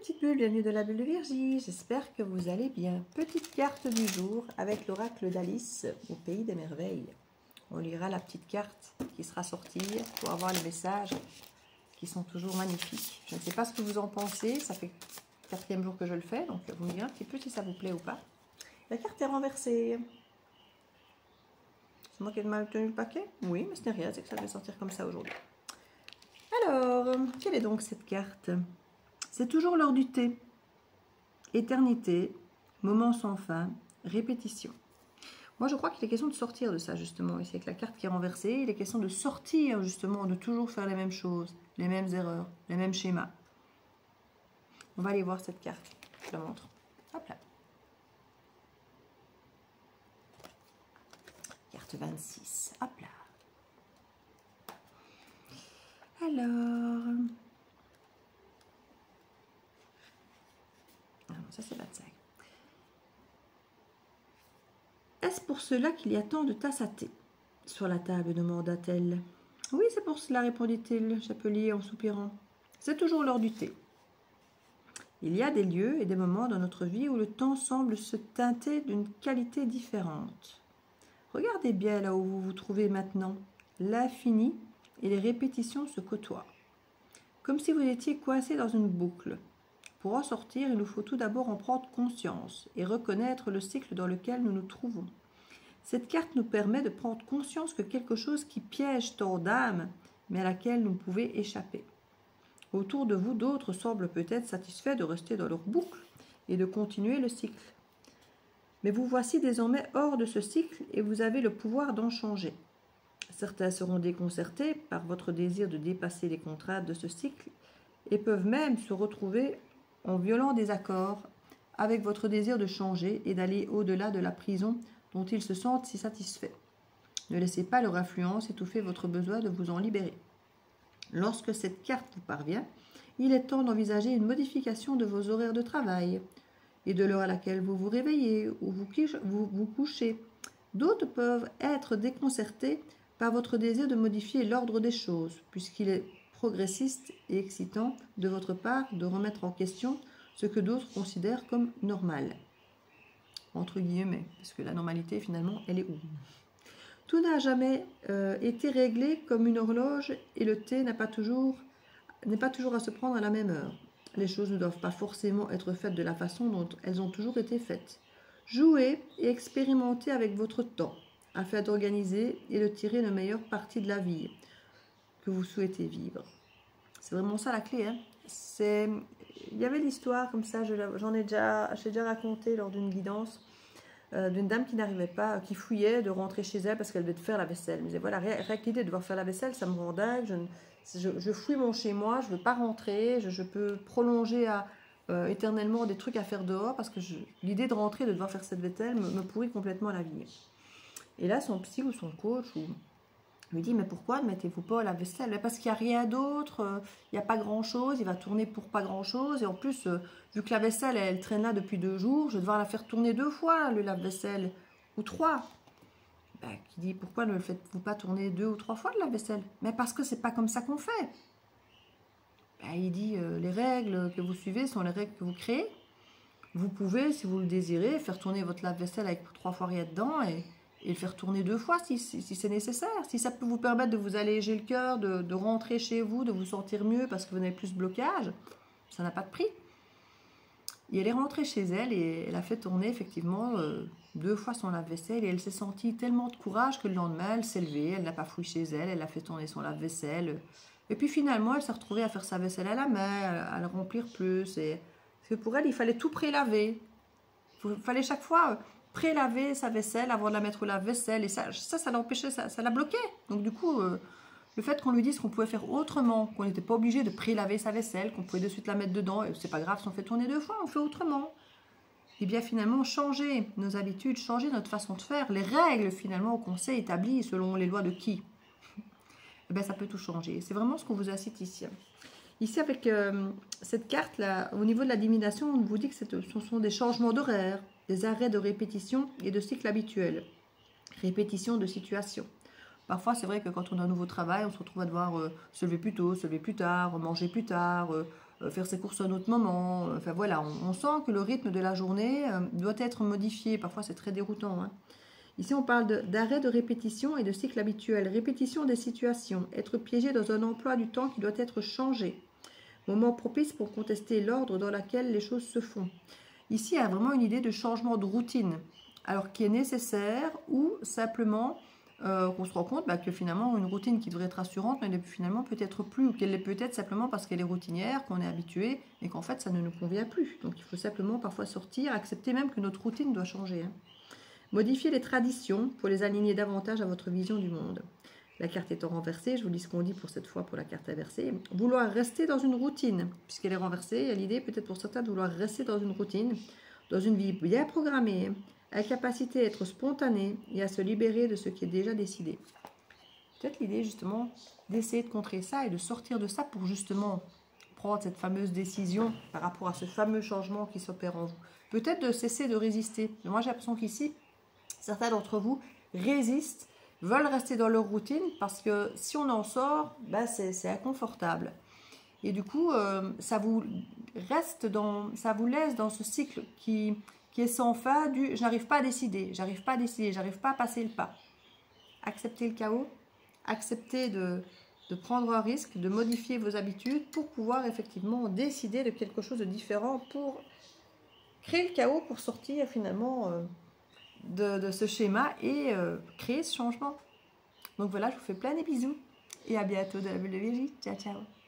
petites bulles, bienvenue de la bulle de Virgie, j'espère que vous allez bien. Petite carte du jour avec l'oracle d'Alice au pays des merveilles. On lira la petite carte qui sera sortie pour avoir les messages qui sont toujours magnifiques. Je ne sais pas ce que vous en pensez, ça fait le 4e jour que je le fais, donc vous me direz un petit peu si ça vous plaît ou pas. La carte est renversée. C'est moi qui ai mal tenu le paquet? Oui, mais ce n'est rien, c'est que ça devait sortir comme ça aujourd'hui. Alors, quelle est donc cette carte? C'est toujours l'heure du thé. Éternité, moment sans fin, répétition. Moi, je crois qu'il est question de sortir de ça, justement. Ici, avec la carte qui est renversée, il est question de sortir, justement, de toujours faire les mêmes choses, les mêmes erreurs, les mêmes schémas. On va aller voir cette carte. Je la montre. Hop là. Carte 26. Hop là. Alors... Ah non, ça c'est 25. Est-ce pour cela qu'il y a tant de tasses à thé sur la table, demanda-t-elle. Oui, c'est pour cela, répondit-il, chapelier en soupirant. C'est toujours l'heure du thé. Il y a des lieux et des moments dans notre vie où le temps semble se teinter d'une qualité différente. Regardez bien là où vous vous trouvez maintenant. L'infini et les répétitions se côtoient. Comme si vous étiez coincé dans une boucle. Pour en sortir, il nous faut tout d'abord en prendre conscience et reconnaître le cycle dans lequel nous nous trouvons. Cette carte nous permet de prendre conscience que quelque chose qui piège tant d'âmes, mais à laquelle nous pouvons échapper. Autour de vous, d'autres semblent peut-être satisfaits de rester dans leur boucle et de continuer le cycle. Mais vous voici désormais hors de ce cycle et vous avez le pouvoir d'en changer. Certains seront déconcertés par votre désir de dépasser les contraintes de ce cycle et peuvent même se retrouver en violent désaccord avec votre désir de changer et d'aller au-delà de la prison dont ils se sentent si satisfaits. Ne laissez pas leur influence étouffer votre besoin de vous en libérer. Lorsque cette carte vous parvient, il est temps d'envisager une modification de vos horaires de travail et de l'heure à laquelle vous vous réveillez ou vous couchez. D'autres peuvent être déconcertés par votre désir de modifier l'ordre des choses, puisqu'il est progressiste et excitant de votre part de remettre en question ce que d'autres considèrent comme normal. Entre guillemets, parce que la normalité finalement, elle est où? Tout n'a jamais été réglé comme une horloge et le thé n'est pas toujours à se prendre à la même heure. Les choses ne doivent pas forcément être faites de la façon dont elles ont toujours été faites. Jouez et expérimentez avec votre temps, afin d'organiser et de tirer le meilleur parti de la vie que vous souhaitez vivre. C'est vraiment ça la clé. Hein. Il y avait l'histoire comme ça, j'ai déjà raconté lors d'une guidance, d'une dame qui n'arrivait pas, qui fouillait de rentrer chez elle parce qu'elle devait faire la vaisselle. Elle me disait, voilà, rien que l'idée de devoir faire la vaisselle, ça me rend dingue, je fouille mon chez moi, je ne veux pas rentrer, je peux prolonger éternellement des trucs à faire dehors parce que l'idée de rentrer, de devoir faire cette vaisselle me pourrit complètement la vie. Et là, son psy ou son coach lui dit, mais pourquoi ne mettez-vous pas la vaisselle? Parce qu'il n'y a rien d'autre, il n'y a pas grand-chose, il va tourner pour pas grand-chose. Et en plus, vu que la vaisselle, elle traîne là depuis 2 jours, je vais devoir la faire tourner 2 fois, le lave-vaisselle, ou 3. Ben, qui dit, pourquoi ne le faites-vous pas tourner 2 ou 3 fois le lave-vaisselle? Mais parce que c'est pas comme ça qu'on fait. Ben, il dit, les règles que vous suivez sont les règles que vous créez. Vous pouvez, si vous le désirez, faire tourner votre lave-vaisselle avec 3 fois rien dedans et le faire tourner 2 fois si c'est nécessaire. Si ça peut vous permettre de vous alléger le cœur, de rentrer chez vous, de vous sentir mieux parce que vous n'avez plus de blocage, ça n'a pas de prix. Et elle est rentrée chez elle et elle a fait tourner effectivement 2 fois son lave-vaisselle et elle s'est sentie tellement de courage que le lendemain, elle s'est levée, elle n'a pas fouillé chez elle, elle a fait tourner son lave-vaisselle. Et puis finalement, elle s'est retrouvée à faire sa vaisselle à la main, à le remplir plus. Parce que pour elle, il fallait tout pré-laver. Il fallait chaque fois pré-laver sa vaisselle avant de la mettre au lave-vaisselle. Et ça l'empêchait, ça la bloquait. Donc du coup, le fait qu'on lui dise qu'on pouvait faire autrement, qu'on n'était pas obligé de pré-laver sa vaisselle, qu'on pouvait de suite la mettre dedans, et c'est pas grave si on fait tourner 2 fois, on fait autrement. Et bien finalement, changer nos habitudes, changer notre façon de faire, les règles finalement qu'on s'est établies selon les lois de qui, et bien ça peut tout changer. C'est vraiment ce qu'on vous incite ici. Ici, avec cette carte-là, au niveau de la divination, on vous dit que ce sont des changements d'horaire, des arrêts de répétition et de cycle habituel. Répétition de situation. Parfois, c'est vrai que quand on a un nouveau travail, on se retrouve à devoir se lever plus tôt, se lever plus tard, manger plus tard, faire ses courses à un autre moment. Enfin voilà, on sent que le rythme de la journée doit être modifié. Parfois c'est très déroutant. Hein. Ici on parle d'arrêt de répétition et de cycle habituel. Répétition des situations. Être piégé dans un emploi du temps qui doit être changé. Moment propice pour contester l'ordre dans lequel les choses se font. Ici il y a vraiment une idée de changement de routine. Alors qui est nécessaire ou simplement... qu'on se rend compte que finalement une routine qui devrait être rassurante, mais finalement peut-être plus, ou qu'elle l'est peut-être simplement parce qu'elle est routinière, qu'on est habitué, et qu'en fait ça ne nous convient plus. Donc il faut simplement parfois sortir, accepter même que notre routine doit changer. Hein. Modifier les traditions pour les aligner davantage à votre vision du monde. La carte étant renversée, je vous lis ce qu'on dit pour cette fois pour la carte inversée. Vouloir rester dans une routine, puisqu'elle est renversée, il y a l'idée peut-être pour certains de vouloir rester dans une routine, dans une vie bien programmée, incapacité à être spontané et à se libérer de ce qui est déjà décidé. Peut-être l'idée justement d'essayer de contrer ça et de sortir de ça pour justement prendre cette fameuse décision par rapport à ce fameux changement qui s'opère en vous. Peut-être de cesser de résister. Mais moi j'ai l'impression qu'ici, certains d'entre vous résistent, veulent rester dans leur routine parce que si on en sort, c'est inconfortable. Et du coup, ça vous laisse dans ce cycle qui est sans fin du « je n'arrive pas à décider, j'arrive pas à passer le pas ». Acceptez le chaos, acceptez de prendre un risque, de modifier vos habitudes pour pouvoir effectivement décider de quelque chose de différent, pour créer le chaos, pour sortir finalement de ce schéma et créer ce changement. Donc voilà, je vous fais plein de bisous et à bientôt dans la bulle de Vigie. Ciao, ciao.